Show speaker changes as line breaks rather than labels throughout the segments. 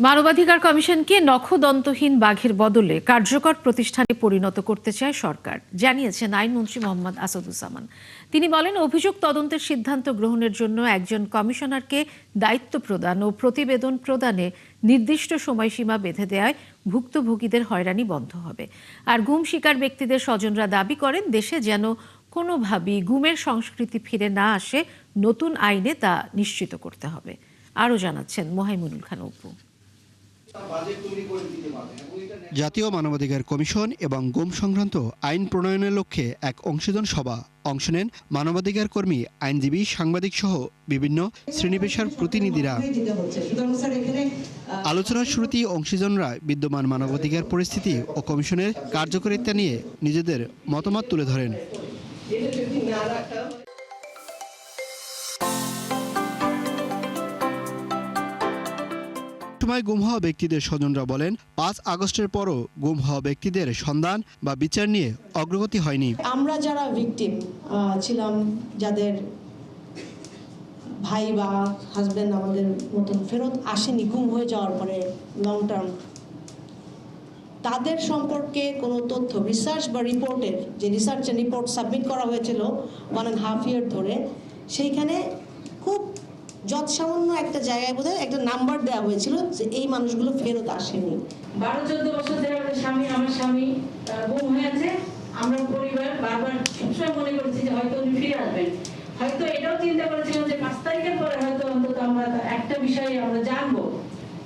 মানবাধিকার কমিশনকে নখদন্তহীন বাঘের বদলে কার্যকর প্রতিষ্ঠানে পরিণত করতে চায় সরকার, জানিয়েছেন আইনমন্ত্রী মোহাম্মদ আসাদুজ্জামান। তিনি বলেন, অভিযোগ তদন্তের সিদ্ধান্ত গ্রহণের জন্য একজন কমিশনারকে দায়িত্ব প্রদান ও প্রতিবেদন প্রদানে নির্দিষ্ট সময়সীমা বেঁধে দেওয়ায় ভুক্তভোগীদের হয়রানি বন্ধ হবে। আর গুম শিকার ব্যক্তিদের স্বজনরা দাবি করেন, দেশে যেন কোনোভাবেই গুমের সংস্কৃতি ফিরে না আসে, নতুন আইনে তা নিশ্চিত করতে হবে। আরও জানাচ্ছেন মোহাইমুনুল খান অপু।
জাতীয় মানবাধিকার কমিশন এবং গুম সংক্রান্ত আইন প্রণয়নের লক্ষ্যে এক অংশীদার সভা অংশ নেন মানবাধিকার কর্মী, আইনজীবী, সাংবাদিক সহ বিভিন্ন শ্রেণী-পেশার প্রতিনিধিরা। আলোচনার শুরুতেই অংশীজনরা বিদ্যমান মানবাধিকার পরিস্থিতি ও কমিশনের কার্যকারিতা নিয়ে নিজেদের মতামত তুলে ধরেন। সময় গুম হওয়া ব্যক্তিদের স্বজনরা বলেন, ৫ আগস্টের পরও গুম হওয়া ব্যক্তিদের সন্ধান বা বিচার নিয়ে অগ্রগতি হয়নি।
আমরা যারা ভিকটিম ছিলাম, যাদের ভাই বা হাজবেন্ড আমাদের মতন ফেরত আসেনি গুম হয়ে যাওয়ার পরে লং টার্ম, তাদের সম্পর্কে কোনো তথ্য রিসার্চ বা রিপোর্টের যে রিসার্চ রিপোর্ট সাবমিট করা হয়েছিল 1.5 ইয়ার ধরে, সেইখানে খুব যৎসামান্য একটা জায়গায় বোধহয় একটা নাম্বার দেওয়া হয়েছিল যে এই মানুষগুলো ফেরত আসেনি।
12-14 বছর ধরে আমার স্বামী গুম হয়েছে। আমরা পরিবার বারবার সবসময় মনে করেছি যে হয়তো উনি ফিরে আসবেন। হয়তো এটাও চিন্তা করেছিলাম যে 5 তারিখের পরে হয়তো অন্তত আমরা একটা বিষয়ে আমরা জানবো,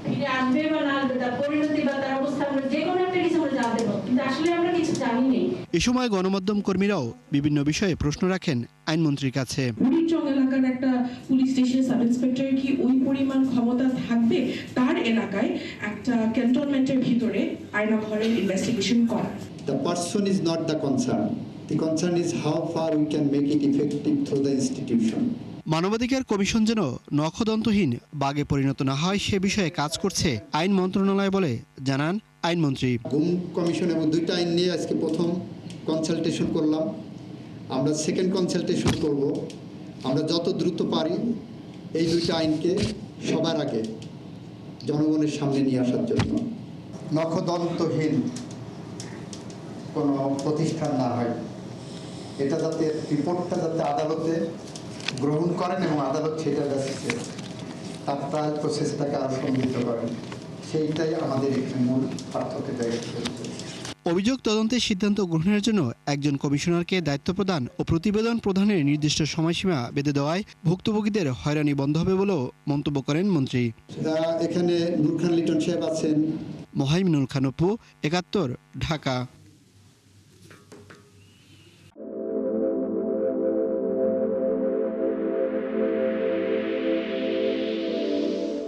ফিরে আসবে বা না আসবে, তার পরিণতি বা তার অবস্থা আমরা যে কোনো একটা কিছু আমরা জানতে পারবো, কিন্তু আসলে আমরা কিছু জানি না।
এ সময় গণমাধ্যম কর্মীরাও বিভিন্ন বিষয়ে প্রশ্ন রাখেন আইনমন্ত্রীর কাছে।
বুড়িচং এলাকার একটা পুলিশ স্টেশনের সাব ইন্সপেক্টর কি ওই পরিমাণ ক্ষমতা থাকবে তার এলাকায় একটা ক্যান্টনমেন্টের ভিতরে আয়নাঘরের ইনভেস্টিগেশন করা?
The person is not the concern. The concern is how far we can make it effective through the institution.
মানবাধিকার কমিশন যেন নখদন্তহীন বাঘে পরিণত না হয় সে বিষয়ে কাজ করছে আইন মন্ত্রণালয় বলে জানান আইনমন্ত্রী।
গুম কমিশন এবং দুইটা আইন নিয়ে আজকে প্রথম কনসালটেশন করলাম, আমরা সেকেন্ড কনসালটেশন করব। আমরা যত দ্রুত পারি এই দুইটা আইনকে সবার আগে জনগণের সামনে নিয়ে আসার জন্য নখদন্তহীন কোনো প্রতিষ্ঠান না হয়, এটা যাতে রিপোর্টটা যাতে আদালতে গ্রহণ করেন এবং আদালত সেটা যাচ্ছে তার প্রসেসটাকে আরো সমৃদ্ধ করেন, সেইটাই আমাদের এখানে মূল পার্থক্য জায়গা চলছে।
অভিযোগ তদন্তের সিদ্ধান্ত গ্রহণের জন্য একজন কমিশনারকে দায়িত্ব প্রদান ও প্রতিবেদন প্রদানের নির্দিষ্ট সময়সীমা বেঁধে দেওয়ায় ভুক্তভোগীদের হয়রানি বন্ধ হবে বলেও মন্তব্য করেন মন্ত্রী।
এখানে নূর খান লিটন সাহেব আছেন।
মোহাইমুনুল খান অপু, ৭১, ঢাকা।